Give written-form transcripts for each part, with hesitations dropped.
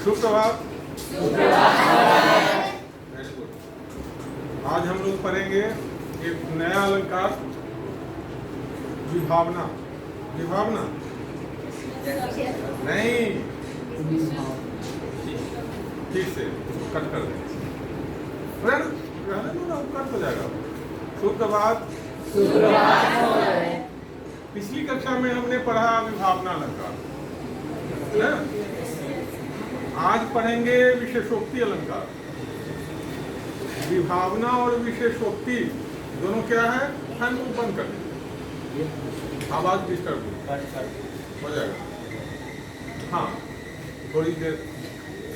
सुप्रभात। Very good. आज हम लोग पढ़ेंगे एक नया अलंकार, विभावना। विभावना नहीं, ठीक से कट कर दें, कट हो जाएगा। सुप्रभात। पिछली कक्षा में हमने पढ़ा विभावना अलंकार, है ना? आज पढ़ेंगे विशेषोक्ति अलंकार। विभावना और विशेषोक्ति दोनों क्या है? फैन को बंद कर दीजिए, आवाज डिस्टर्ब हो जाएगा। हाँ, थोड़ी देर।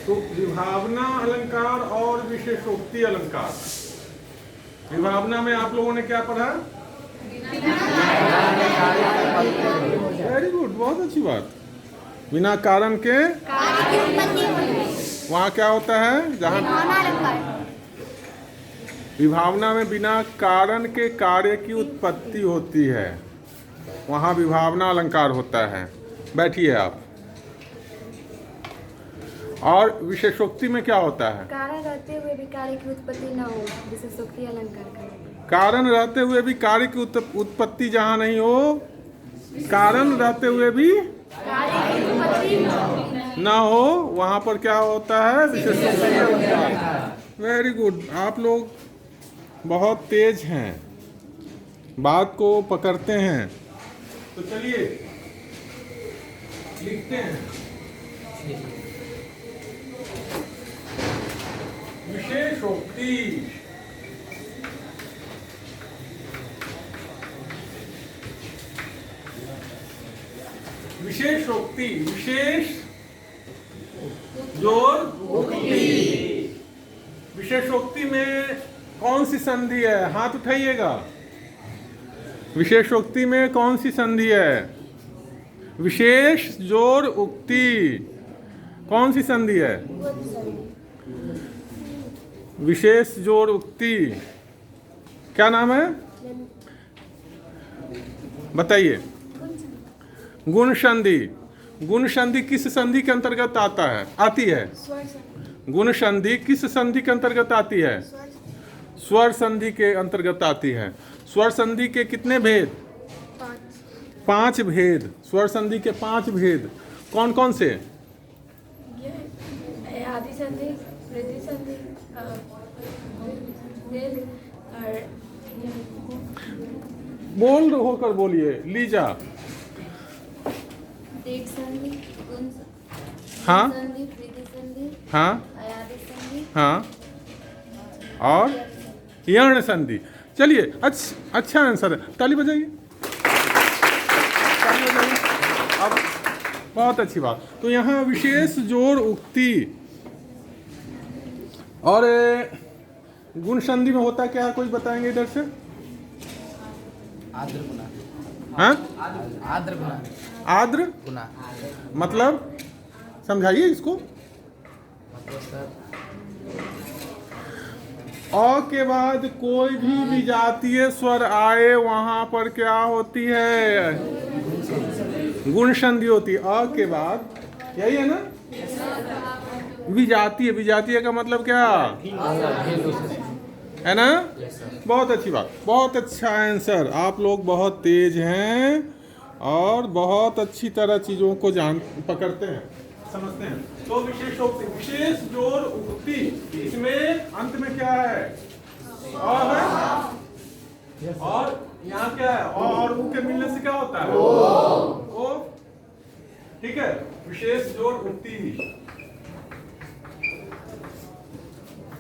तो विभावना अलंकार और विशेषोक्ति अलंकार। विभावना में आप लोगों ने क्या पढ़ा? वेरी गुड, बहुत अच्छी बात। बिना कारण के वहाँ क्या होता है? जहाँ विभावना में बिना कारण के कार्य की उत्पत्ति होती है, वहाँ विभावना अलंकार होता है। बैठिए आप। और विशेषोक्ति में क्या होता है? कारण रहते हुए भी कार्य की उत्पत्ति न हो, विशेषोक्ति अलंकार का। कारण रहते हुए भी कार्य की उत्पत्ति जहाँ नहीं हो, कारण रहते हुए भी ना हो, वहाँ पर क्या होता है? विशेषोक्ति अलंकार। वेरी गुड, आप लोग बहुत तेज हैं, बात को पकड़ते हैं। तो चलिए लिखते हैं। विशेषोक्ति। विशेषोक्ति, विशेष जोड़ उक्ति। विशेषोक्ति में कौन सी संधि है? हाथ उठाइएगा। विशेषोक्ति में कौन सी संधि है? विशेष जोड़ उक्ति। कौन सी संधि है? विशेष जोड़ उक्ति। क्या नाम है? बताइए। गुण संधि। गुण संधि किस संधि के अंतर्गत आती है? गुण संधि किस संधि के अंतर्गत आती है? स्वर संधि के अंतर्गत आती है। स्वर संधि के कितने भेद? 5 भेद। स्वर संधि के 5 भेद कौन कौन से? आदि संधि, वृद्धि संधि, बोल होकर बोलिए। लीजा। हाँ हाँ हाँ, और यर्ण संधि। चलिए, अच्छा आंसर है, ताली बजाइए। अब बहुत अच्छी बात। तो यहाँ विशेष जोड़ उक्ति और गुण संधि में होता क्या है? कोई बताएंगे इधर से? आद्र गुना। हाँ, आद्र गुना। आद्र गुना मतलब समझाइए इसको। अ के बाद कोई भी विजातीय स्वर आए, वहां पर क्या होती है? गुण संधि होती है। अ के बाद, यही है ना? विजातीय। विजातीय का मतलब क्या है ना? बहुत अच्छी बात, बहुत अच्छा आंसर। आप लोग बहुत तेज हैं और बहुत अच्छी तरह चीजों को पकड़ते हैं, समझते हैं। तो विशेषोक्ति, विशेष जोड़ उक्ति, इसमें अंत में क्या है? और है, और यहाँ क्या है? और ऊ के मिलने से क्या होता है? ओ। ठीक है, विशेष जोड़ उक्ति,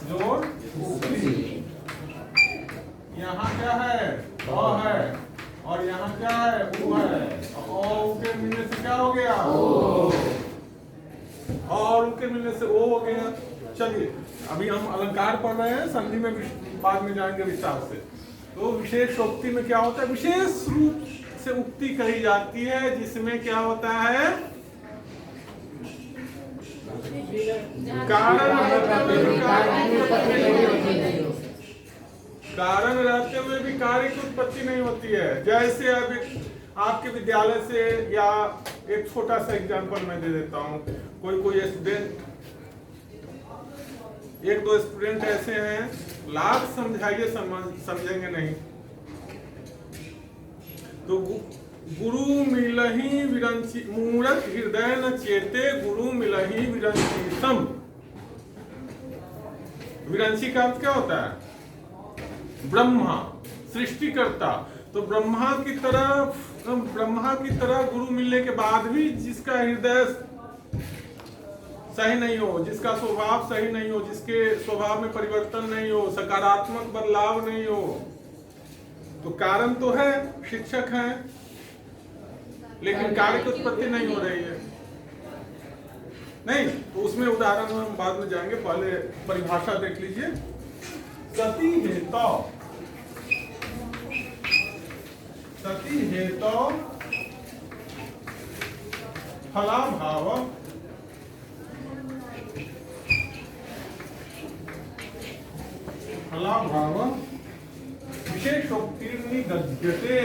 जोड़ उक्ति। यहाँ क्या है? अ है, और यहाँ क्या है? ऊ है। और ऊ के मिलने से क्या हो गया? ओ। और ऊ के मिलने से ओ हो गया। चलिए, अभी हम अलंकार पढ़ रहे हैं, संधि में बाद में जाएंगे विस्तार से। तो विशेषोक्ति में क्या होता है? विशेष रूप से उक्ति कही जाती है, जिसमें क्या होता है? कारण रहते हुए भी कार्य की उत्पत्ति नहीं होती है। जैसे अभी आपके विद्यालय से, या एक छोटा सा एग्जांपल मैं दे देता हूँ। कोई स्टूडेंट एक दो स्टूडेंट ऐसे हैं लाख समझाइए समझेंगे नहीं। तो गुरु मिलहि विरंची मूरत हृदय न चेते गुरु मिलहि विरंची सम। विरंची का अर्थ क्या होता है? ब्रह्मा, सृष्टिकर्ता। तो ब्रह्मा की तरह गुरु मिलने के बाद भी जिसका हृदय सही नहीं हो, जिसका स्वभाव सही नहीं हो, जिसके स्वभाव में परिवर्तन नहीं हो, सकारात्मक बदलाव नहीं हो, तो कारण तो है, शिक्षक है, लेकिन कार्य की उत्पत्ति नहीं हो रही है। नहीं तो उसमें उदाहरण हम बाद में जाएंगे, पहले परिभाषा देख लीजिए। सती हेतु, सती हेतु फलाभाव फलाभाव विशेषोक्तिर्नि गद्यते।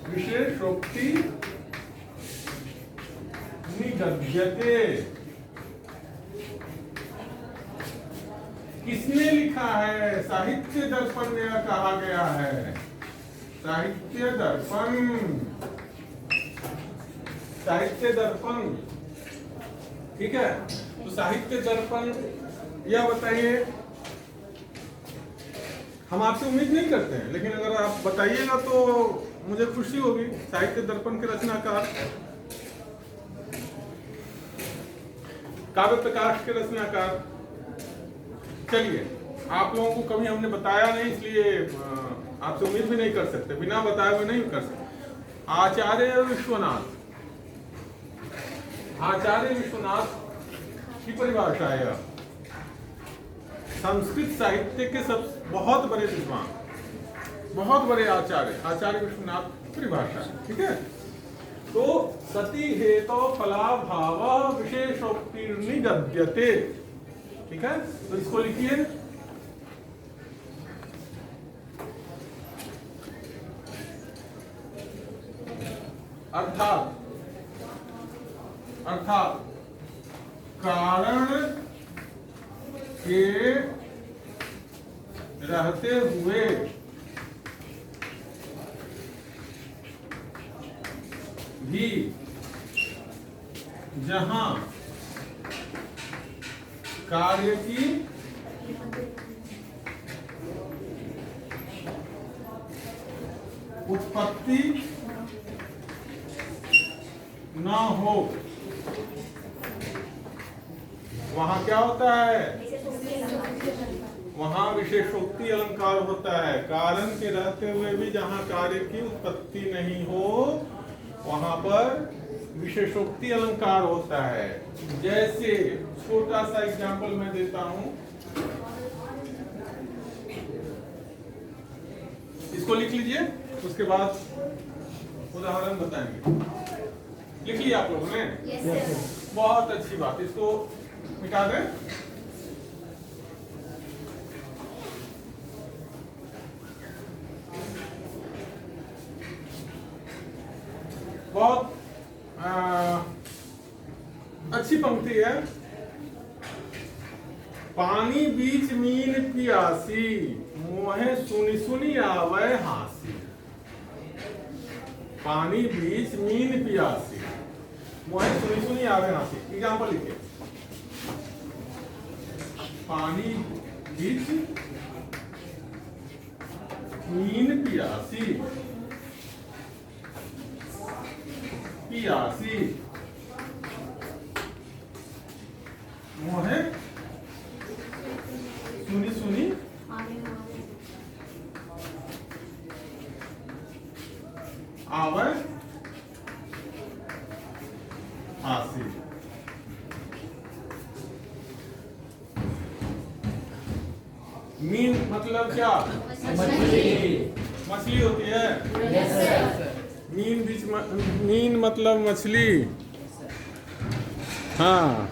विशेषोक्ति निगद्यते। किसने लिखा है? साहित्य दर्पण में कहा गया है। साहित्य दर्पण, साहित्य दर्पण, ठीक है। तो साहित्य दर्पण, यह बताइए, हम आपसे उम्मीद नहीं करते हैं, लेकिन अगर आप बताइएगा तो मुझे खुशी होगी। साहित्य दर्पण के रचनाकार, काव्य प्रकाश के रचनाकार। चलिए, आप लोगों को कभी हमने बताया नहीं, इसलिए आपसे उम्मीद भी नहीं कर सकते, बिना बताए हुए नहीं कर सकते। आचार्य विश्वनाथ, आचार्य विश्वनाथ की परिभाषा है। संस्कृत साहित्य के सब बहुत बड़े विद्वान, बहुत बड़े आचार्य, आचार्य विश्वनाथ की परिभाषा है, ठीक है। तो सती हेतु फलाभाव विशेषोक्तिर्नि गद्यते, ठीक है। तो इसको लिखिए। अर्थात, अर्थात कारण के रहते हुए भी जहां कार्य की उत्पत्ति न हो, वहां क्या होता है? वहां विशेषोक्ति अलंकार होता है। कारण के रहते हुए भी जहां कार्य की उत्पत्ति नहीं हो, वहां पर विशेषोक्ति अलंकार होता है। जैसे छोटा सा एग्जांपल मैं देता हूं, इसको लिख लीजिए, उसके बाद उदाहरण बताएंगे। लिख लिया आप लोगों ने? बहुत अच्छी बात, इसको मिटा दें। बहुत अच्छी पंक्ति है। पानी बीच मीन पियासी, मोहे सुनी सुनी आवे हासी। पानी बीच मीन पियासी, मोहे सुनी सुनी आवे हासी। एग्जाम्पल लिखिए। पानी बीच मीन पियासी, पियासी मोहे सुनी सुनी आवे हासी। मीन मतलब क्या? मछली होती है। मीन मतलब मछली। हाँ,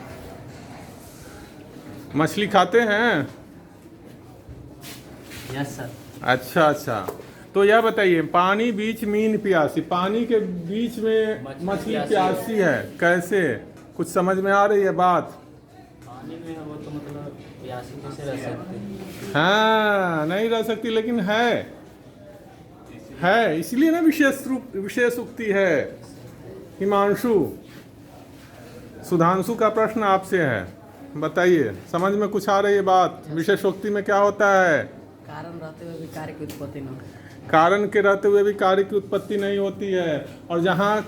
मछली खाते हैं? Yes sir. अच्छा अच्छा, तो यह बताइए, पानी बीच मीन प्यासी, पानी के बीच में मछली प्यासी है, कैसे? कुछ समझ में आ रही है बात? पानी में है वो तो मतलब प्यासी कैसे रह सकते हैं? हाँ, नहीं रह सकती, लेकिन है इसलिए ना विशेष उक्ति है। हिमांशु, सुधांशु का प्रश्न आपसे है, बताइए, समझ में कुछ आ रही है बात? विशेषोक्ति में क्या होता है? कारण रहते हुए भी कार्य की उत्पत्ति न, कारण के रहते हुए भी कार्य की उत्पत्ति नहीं होती है, और जहाँ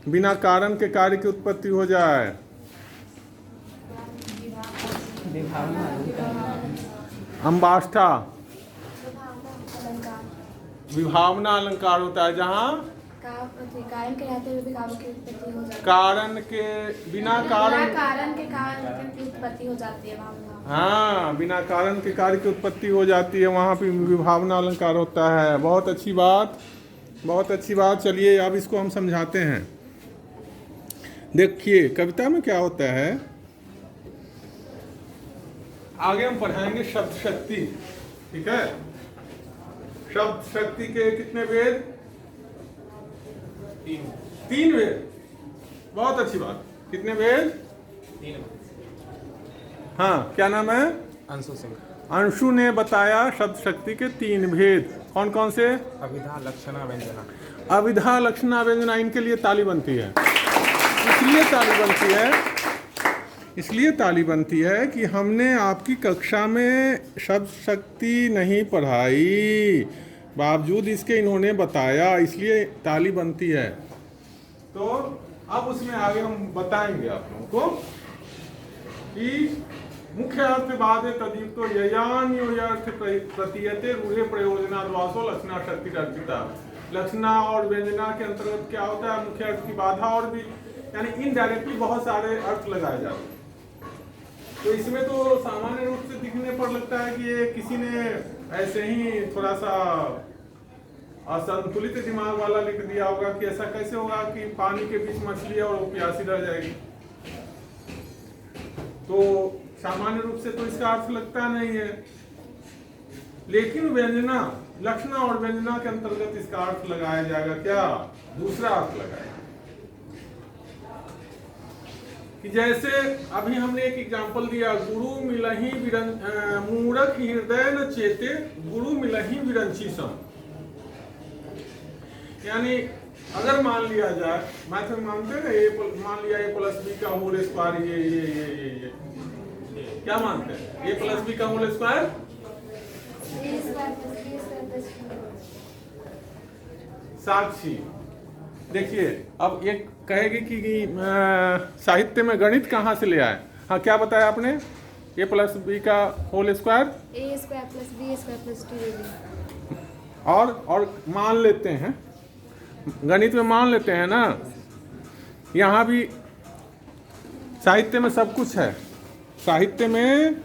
बिना कारण के कार्य की उत्पत्ति हो जाए, विभावना अंबाष्ठा, अलंकार विभावना अलंकार होता है। जहाँ कारण के रहते हुए भी काव्य की उत्पत्ति हो जाती है। कारण के बिना कारण, कारण के कारण की उत्पत्ति हो जाती है भावना। हाँ, बिना कारण के कार्य की उत्पत्ति हो जाती है, वहाँ पे विभावना अलंकार होता है। बहुत अच्छी बात, बहुत अच्छी बात। चलिए अब इसको हम समझाते हैं। देखिए कविता में क्या होता है, आगे हम पढ़ाएंगे शब्द शक्ति, ठीक है? शब्द शक्ति के कितने वेद? 3 वेद। बहुत अच्छी बात। कितने वेद? 3। हाँ, क्या नाम है? अंशु सिंह। अंशु ने बताया शब्द शक्ति के 3 भेद। कौन कौन से? अभिधा, लक्षणा, व्यंजना। अभिधा, लक्षणा, व्यंजना। इनके लिए ताली बनती है। इसलिए ताली बनती है कि हमने आपकी कक्षा में शब्द शक्ति नहीं पढ़ाई, बावजूद इसके इन्होंने बताया, इसलिए ताली बनती है। तो अब उसमें आगे हम बताएंगे आप लोगों को कि मुख्य अर्थ बाधे तदीप्तो ययान यो अर्थ प्रतीयते रूढ़े प्रयोजना द्वासो लक्षणा शक्ति अर्पिता। लक्षणा और व्यंजना के अंतर्गत क्या होता है? मुख्य अर्थ की बाधा और भी, यानी इनडायरेक्टली बहुत सारे अर्थ लगाए जाते हैं। तो इसमें तो सामान्य रूप से दिखने पर लगता है कि ये किसी ने ऐसे ही थोड़ा सा असंतुलित दिमाग वाला लिख दिया होगा कि ऐसा कैसे होगा कि पानी के बीच मछली है और वो प्यासी रह जाएगी। तो सामान्य रूप से तो इसका अर्थ लगता नहीं है, लेकिन व्यंजना, लक्षणा और व्यंजना के अंतर्गत इसका अर्थ लगाया जाएगा। क्या? दूसरा अर्थ लगाएगा कि जैसे अभी हमने एक एग्जांपल दिया, गुरु मिलहि मूरख हृदय न चेते गुरु मिलहि विरंची सम। यानी अगर मान लिया जाए, मैथ में मानते हैं ना, मान लिया a+b का होल स्क्वायर, ये क्या मानते हैं? a+b का होल स्क्वायर साक्षी। देखिए अब एक कहेगी कि साहित्य में गणित कहाँ से ले आए? हाँ, क्या बताया आपने? a+b का whole square a² + b² + 2ab। और मान लेते हैं, गणित में मान लेते हैं ना, यहाँ भी साहित्य में सब कुछ है। साहित्य में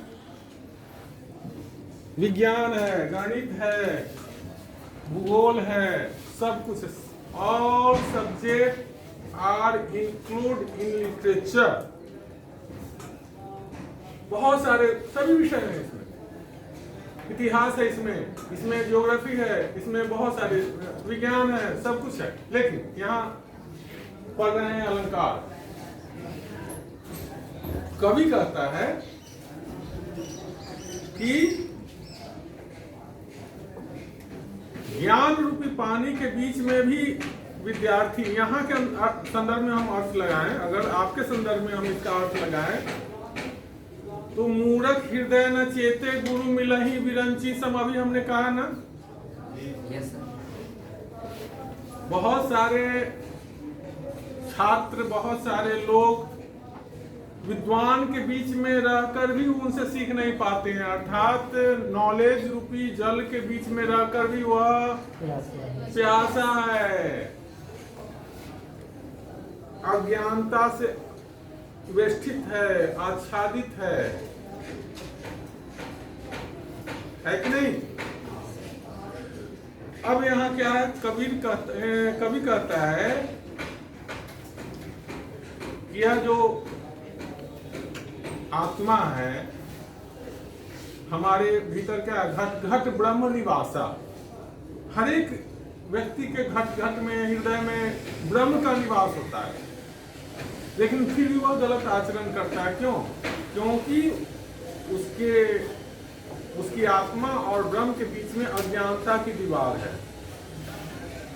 विज्ञान है, गणित है, भूगोल है, सब कुछ है। All subjects are included in literature। बहुत सारे सभी विषय हैं इसमें, इतिहास है इसमें ज्योग्राफी है, इसमें बहुत सारे विज्ञान है, सब कुछ है। लेकिन यहाँ पढ़ रहे हैं अलंकार। कवि कहता है कि ज्ञान रूपी पानी के बीच में भी विद्यार्थी, यहाँ के संदर्भ में हम अर्थ लगाएं, अगर आपके संदर्भ में हम इसका अर्थ लगाएं तो मूरख हृदय न चेते गुरु मिलहि विरंची सम। अभी हमने कहा ना, बहुत सारे छात्र, बहुत सारे लोग विद्वान के बीच में रहकर भी उनसे सीख नहीं पाते हैं, अर्थात नॉलेज रूपी जल के बीच में रहकर भी वह प्यासा है, अज्ञानता से वेष्टित है, आच्छादित है कि नहीं? अब यहाँ क्या है, कवि कहता है कि यह जो आत्मा है हमारे भीतर, क्या घट घट ब्रह्म निवासा, हर एक व्यक्ति के घट घट में, हृदय में ब्रह्म का निवास होता है। लेकिन फिर भी वह गलत आचरण करता है। क्यों? क्योंकि उसकी आत्मा और ब्रह्म के बीच में अज्ञानता की दीवार है,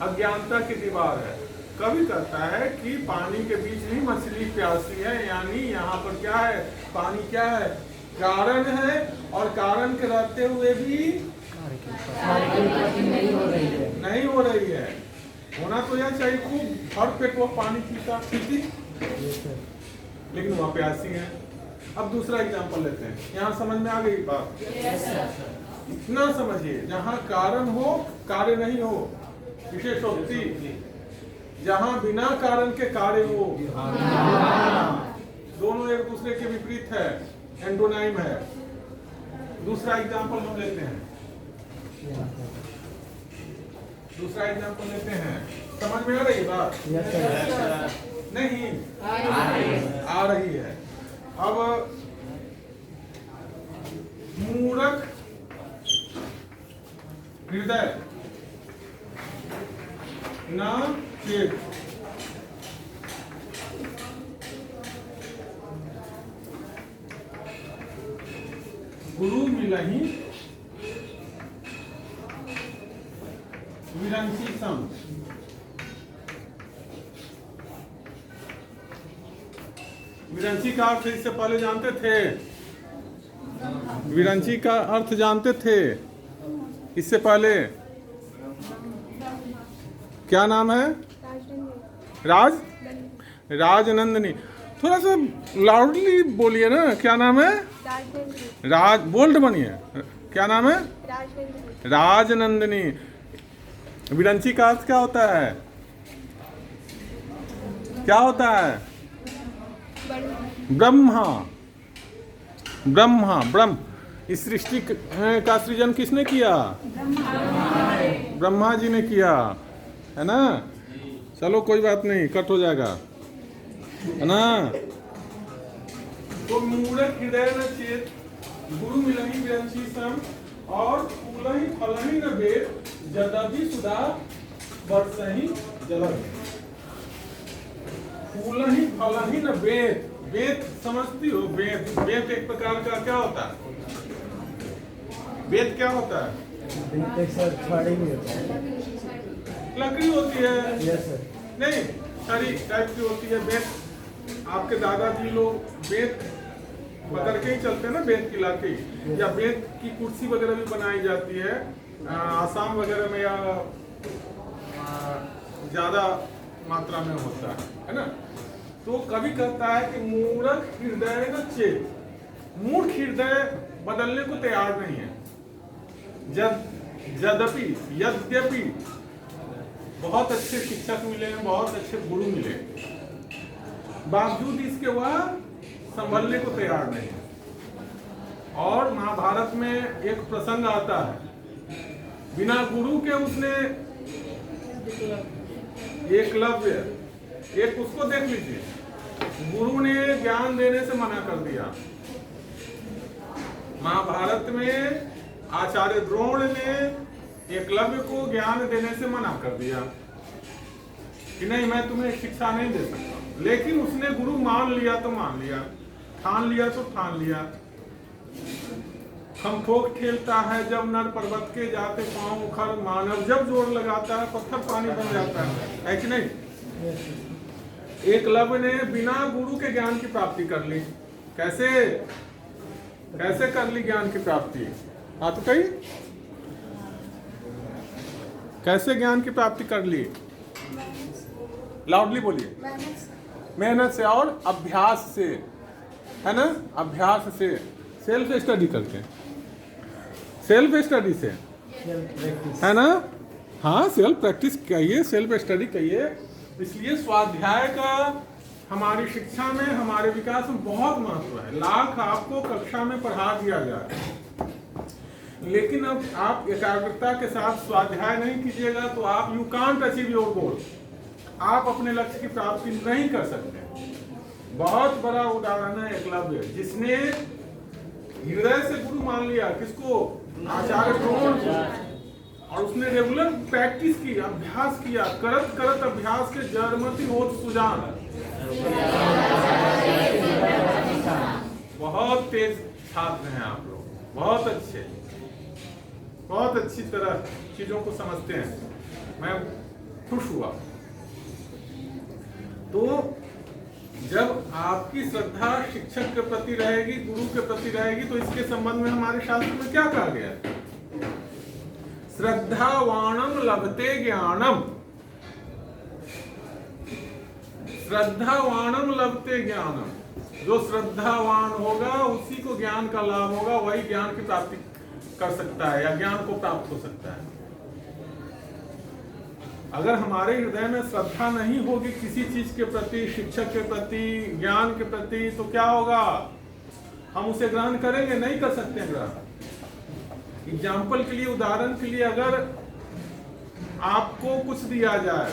अज्ञानता की दीवार है। कभी कहता है कि पानी के बीच भी मछली प्यासी है, यानी यहाँ पर क्या है, पानी क्या है, कारण है, और कारण के रहते हुए भी नहीं हो रही है। होना तो यह चाहिए खूब भर पेट वो पानी पीती, लेकिन वह प्यासी है। अब दूसरा एग्जांपल लेते हैं, यहाँ समझ में आ गई बात? इतना समझिए, जहाँ कारण हो कार्य नहीं हो, विशेषोक्ति। जहाँ बिना कारण के कार्य हो, दोनों एक दूसरे के विपरीत है, एंटोनाइम है। दूसरा एग्जांपल हम लेते हैं, दूसरा एग्जांपल लेते हैं। समझ में आ रही बात? नहीं आ रही है। अब मूर्ख हृदय न चेत, गुरु मिलहि विरंची सम। विरंची का अर्थ इससे पहले जानते थे? विरंची का अर्थ जानते थे इससे पहले? क्या नाम है? राजनंदिनी। थोड़ा सा लाउडली बोलिए ना, क्या नाम है? बोल्ड बनिए। क्या नाम है? राजनंदिनी। विरंची का अर्थ क्या होता है? क्या होता है? ब्रह्मा। ब्रह्म। इस सृष्टि का सृजन किसने किया? ब्रह्मा जी ने किया, है ना? चलो कोई बात नहीं, कट हो जाएगा, है ना? तो मूर्ख हृदय न चेत, गुरु मिलहि विरंची सम, और फूलहि फलहि न वेद, यद्यपि सुधा बरसहि जलहि। फूलहि फलहि न वेद। वेद समझती हो? वेद एक प्रकार का क्या होता है? वेद क्या होता है? लकड़ी होती है। नहीं, सारी टाइप की होती है। वेद आपके दादाजी लोग वेद पकड़ के ही चलते हैं ना, वेद की लाठी, या वेद की कुर्सी वगैरह भी बनाई जाती है आसाम वगैरह में, या ज्यादा मात्रा में होता है ना? तो कभी कहता है कि मूर्ख हृदय न चेत। मूर्ख हृदय बदलने को तैयार नहीं है। यद्यपि बहुत अच्छे शिक्षक मिले हैं, बहुत अच्छे गुरु मिले, बावजूद इसके वह संभलने को तैयार नहीं है। और महाभारत में एक प्रसंग आता है, बिना गुरु के उसने एकलव्य, एक उसको देख लीजिए, गुरु ने ज्ञान देने से मना कर दिया। महाभारत में आचार्य द्रोण ने एकलव्य को ज्ञान देने से मना कर दिया कि नहीं, मैं तुम्हें शिक्षा नहीं दे सकता। लेकिन उसने गुरु मान लिया तो मान लिया, ठान लिया तो ठान लिया। हम ठोक ठेलता है जब नर पर्वत के जाते पांव उखड़, मानव जब जोर लगाता है पत्थर पानी बन जाता है कि नहीं? एकलव्य ने बिना गुरु के ज्ञान की प्राप्ति कर ली। कैसे कर ली ज्ञान की प्राप्ति? हाँ तो कही, कैसे ज्ञान की प्राप्ति कर ली? लाउडली बोलिए। मेहनत से और अभ्यास से, है ना? अभ्यास से, सेल्फ स्टडी करके, सेल्फ स्टडी से, है ना? हाँ, सेल्फ प्रैक्टिस कहिए, सेल्फ स्टडी कहिए। इसलिए स्वाध्याय का हमारी शिक्षा में, हमारे विकास में बहुत महत्व है। लाख आपको कक्षा में पढ़ा दिया जाए, लेकिन अब आप एकाग्रता के साथ स्वाध्याय नहीं कीजिएगा तो आप you can't achieve your goal, आप अपने लक्ष्य की प्राप्ति नहीं कर सकते। बहुत बड़ा उदाहरण है एकलव्य, जिसने हृदय से गुरु मान लिया, किसको? आचार्य द्रोण को, और उसने रेगुलर प्रैक्टिस की, अभ्यास किया, करत करत अभ्यास के जड़मति होत सुजान। बहुत तेज छात्र हैं आप लोग, बहुत अच्छे, बहुत अच्छी तरह चीजों को समझते हैं, मैं खुश हुआ। तो जब आपकी श्रद्धा शिक्षक के प्रति रहेगी, गुरु के प्रति रहेगी, तो इसके संबंध में हमारे शास्त्र में क्या कहा गया है? श्रद्धावाणम लभते ज्ञानम, श्रद्धावाणम लभते ज्ञानम। जो श्रद्धावान होगा उसी को ज्ञान का लाभ होगा, वही ज्ञान की प्राप्ति कर सकता है या ज्ञान को प्राप्त हो सकता है। अगर हमारे हृदय में श्रद्धा नहीं होगी किसी चीज के प्रति, शिक्षक के प्रति, ज्ञान के प्रति, तो क्या होगा? हम उसे ग्रहण करेंगे? नहीं कर सकते ग्रहण। एग्जाम्पल के लिए, उदाहरण के लिए, अगर आपको कुछ दिया जाए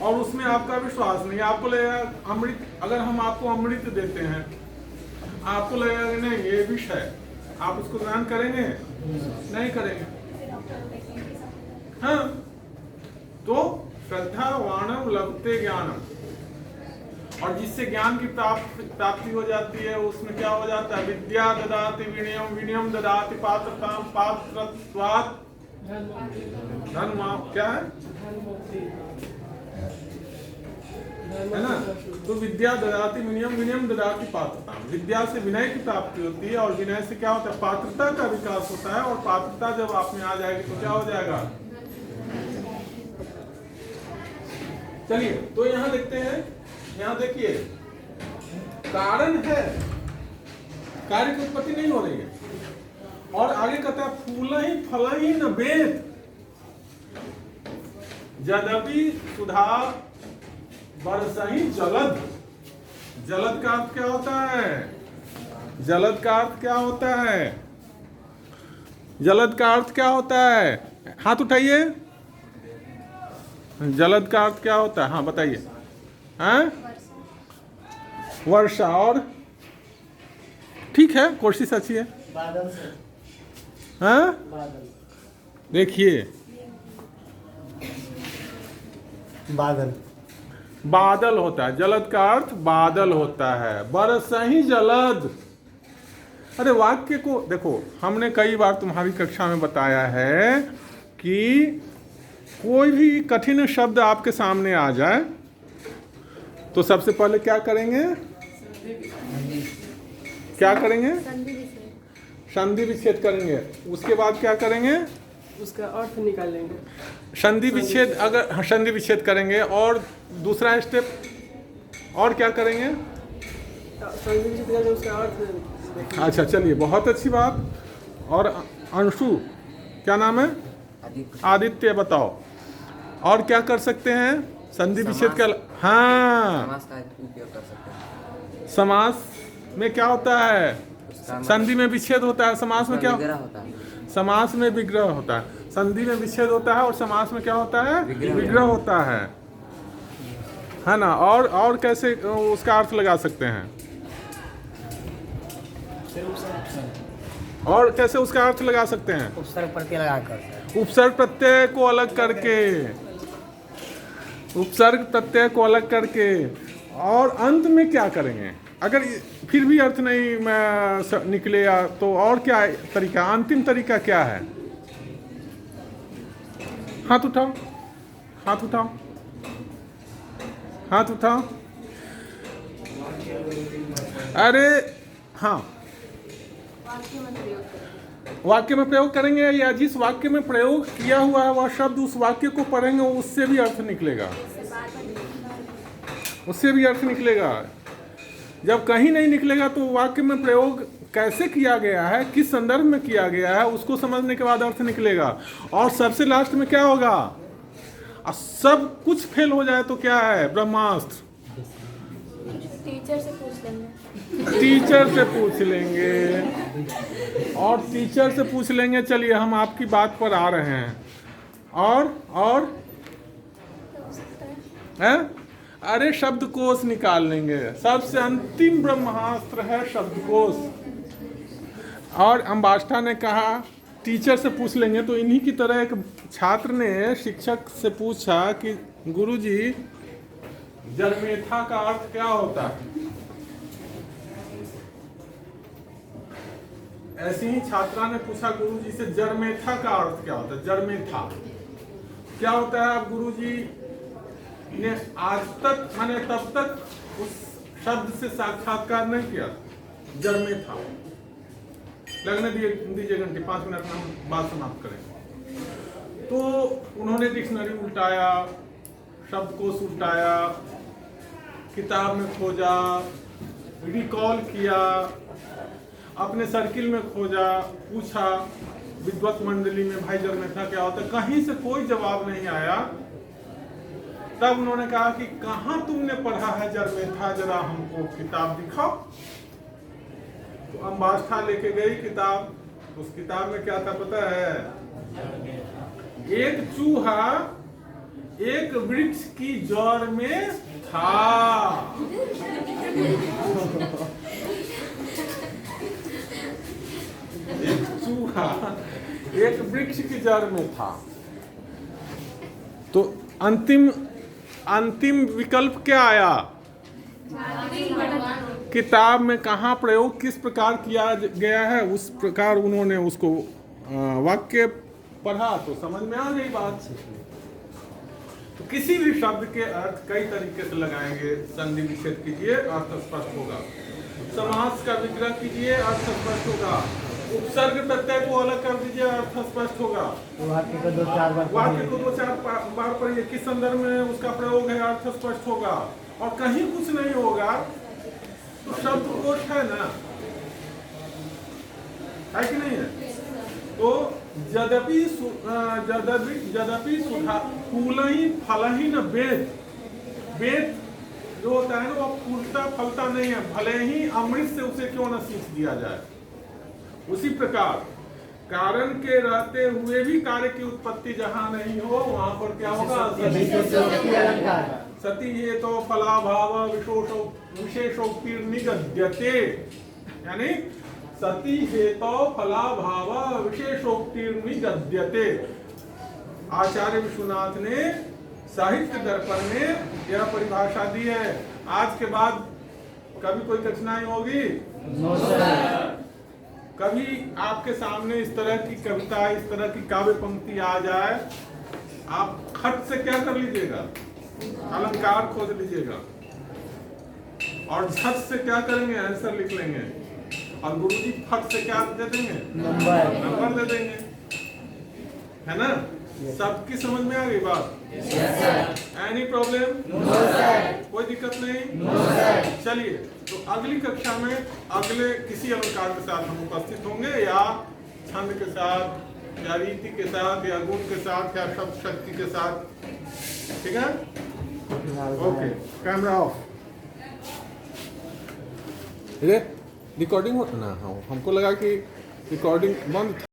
और उसमें आपका विश्वास नहीं, आपको लगेगा अमृत, अगर हम आपको अमृत देते हैं, आपको लगेगा कि नहीं ये विष है, आप उसको ग्रहण करेंगे? नहीं करेंगे। हाँ, तो श्रद्धा वाणम लभते ज्ञानम, और जिससे ज्ञान की प्राप्ति हो जाती है, उसमें क्या हो जाता है? विद्या ददाति विनयम, विनयम ददाति पात्रताम, पात्रत्वात् धर्म, क्या है ना? तो विद्या ददाति विनयम, विनयम ददाति पात्रताम। विद्या से विनय की प्राप्ति होती है, और विनय से क्या होता है? पात्रता का विकास होता है, और पात्रता जब आप में आ जाएगी तो क्या हो जाएगा? चलिए, तो यहाँ देखते हैं, यहाँ देखिए, कारण है, कार्य की उत्पत्ति नहीं हो रही है। और आगे कहता है फूल ही फल ही न वेद, यद्यपि सुधा बरसहि जलद। जलद का अर्थ क्या होता है? जलद का अर्थ क्या होता है? जलद का अर्थ क्या होता है? हाथ उठाइए। जलद का अर्थ क्या होता है? हाँ बताइए। हाँ, वर्षा। और ठीक है, कोशिश अच्छी है। बादल से। हाँ, बादल। देखिए, बादल, बादल होता है। जलद का अर्थ बादल होता है। बरसहि जलद। अरे वाक्य को देखो, हमने कई बार तुम्हारी कक्षा में बताया है कि कोई भी कठिन शब्द आपके सामने आ जाए तो सबसे पहले क्या करेंगे? क्या करेंगे? संधि विच्छेद करेंगे। उसके बाद क्या करेंगे? उसका अर्थ निकालेंगे। संधि विच्छेद, अगर संधि विच्छेद करेंगे, और दूसरा स्टेप और क्या करेंगे? संधि विच्छेद करके उसका अर्थ। अच्छा, चलिए, बहुत अच्छी बात। और अंशु, क्या नाम है? आदित्य, बताओ और क्या कर सकते हैं? संधि विच्छेद का, हाँ, समास का उपयोग कर सकते हैं। समास में क्या होता है? संधि में विच्छेद होता है। समास में क्या होता है? समास में विग्रह होता है। संधि में विच्छेद होता है और समास में क्या होता है? विग्रह होता है ना? और कैसे उसका अर्थ लगा सकते हैं? और कैसे उसका अर्थ लगा सकते हैं? उपसर्ग प्रत्यय लगाकर। उपसर्ग प्रत्यय को अलग करके, उपसर्ग प्रत्यय को अलग करके। और अंत में क्या करेंगे? अगर फिर भी अर्थ नहीं निकलेगा तो और क्या तरीका, अंतिम तरीका क्या है? हाथ उठाओ, हाथ उठाओ, हाथ उठाओ। अरे हाँ, वाक्य में प्रयोग करेंगे, या जिस वाक्य में प्रयोग किया हुआ है वह शब्द, उस वाक्य को पढ़ेंगे, उससे भी अर्थ निकलेगा, उससे भी अर्थ निकलेगा। जब कहीं नहीं निकलेगा तो वाक्य में प्रयोग कैसे किया गया है, किस संदर्भ में किया गया है, उसको समझने के बाद अर्थ निकलेगा। और सबसे लास्ट में क्या होगा? और सब कुछ फेल हो जाए तो क्या है? ब्रह्मास्त्र। टीचर से पूछ लेंगे। टीचर से पूछ लेंगे, और टीचर से पूछ लेंगे। चलिए, हम आपकी बात पर आ रहे हैं। और है? अरे शब्दकोश निकाल लेंगे। सबसे अंतिम ब्रह्मास्त्र है शब्दकोश। और अम्बाष्टा ने कहा टीचर से पूछ लेंगे, तो इन्हीं की तरह एक छात्र ने शिक्षक से पूछा कि गुरुजी, जलमेथा का अर्थ क्या होता है? ऐसी ही छात्रा ने पूछा गुरुजी से जरमेथा का अर्थ क्या होता है? जरमेथा क्या होता है? अब गुरुजी ने आज तक मैंने तब तक उस शब्द से साक्षात्कार नहीं किया। जरमेथा लगने दीजिए घंटे, 5 मिनट में हम बात समाप्त करें। तो उन्होंने डिक्शनरी उल्टाया, शब्दकोश उल्टाया, किताब में खोजा, रिकॉल किया, अपने सर्किल में खोजा, पूछा विद्वत मंडली में भाई जरमेथा क्या होता है, कहीं से कोई जवाब नहीं आया। तब उन्होंने कहा कि कहाँ तुमने पढ़ा है जरमेथा, जरा हमको किताब दिखाओ। तो अम्बास्था लेके गई किताब। उस किताब में क्या था पता है? एक चूहा एक वृक्ष की जड़ में था। एक चूहा एक वृक्ष की जड़ में था। तो अंतिम विकल्प क्या आया? किताब में कहाँ प्रयोग किस प्रकार किया गया है, उस प्रकार उन्होंने उसको वाक्य पढ़ा तो समझ में आ गई बात। तो किसी भी शब्द के अर्थ कई तरीके से लगाएंगे। संधि विच्छेद कीजिए, अर्थ स्पष्ट होगा। समास का विग्रह कीजिए, अर्थ स्पष्ट होगा। उपसर्ग प्रत्यय को अलग कर दीजिए, अर्थ स्पष्ट होगा। वाक्य को 2-4 बार पढ़िए, किस संदर्भ में उसका प्रयोग है, अर्थ स्पष्ट होगा। और कहीं कुछ नहीं होगा तो शब्दकोश है ना, है कि नहीं है? तो यद्यपि सुधा फूल ही फल ही न वेद, वेद जो होता है ना वो फूलता फलता नहीं है, भले ही अमृत से उसे क्यों न सींच दिया जाए। उसी प्रकार कारण के रहते हुए भी कार्य की उत्पत्ति जहां नहीं हो वहां पर क्या होगा? सती ये तो फलाभाव विशेषोक्ति निगद्यते, यानी सती हेतु फलाभाव विशेषोक्ति निगद्यते। आचार्य विश्वनाथ ने साहित्य दर्पण में यह परिभाषा दी है। आज के बाद कभी कोई कठिनाई होगी? कभी आपके सामने इस तरह की कविता, इस तरह की काव्य पंक्ति आ जाए, आप खट से क्या कर लीजिएगा? अलंकार खोज लीजिएगा और झट से क्या करेंगे? आंसर लिख लेंगे। और गुरुजी फट से क्या दे देंगे? नंबर दे देंगे, है ना? सबकी समझ में आ गई बात? Any problem? कोई दिक्कत नहीं? चलिए, तो अगली कक्षा में अगले किसी अलंकार के साथ हम उपस्थित होंगे, या छंद के साथ, या रीति के साथ, या गुण के साथ, या शब्द शक्ति के साथ। ठीक है? Okay, camera off. रिकॉर्डिंग हो ना? हाँ, हमको लगा कि रिकॉर्डिंग बंद।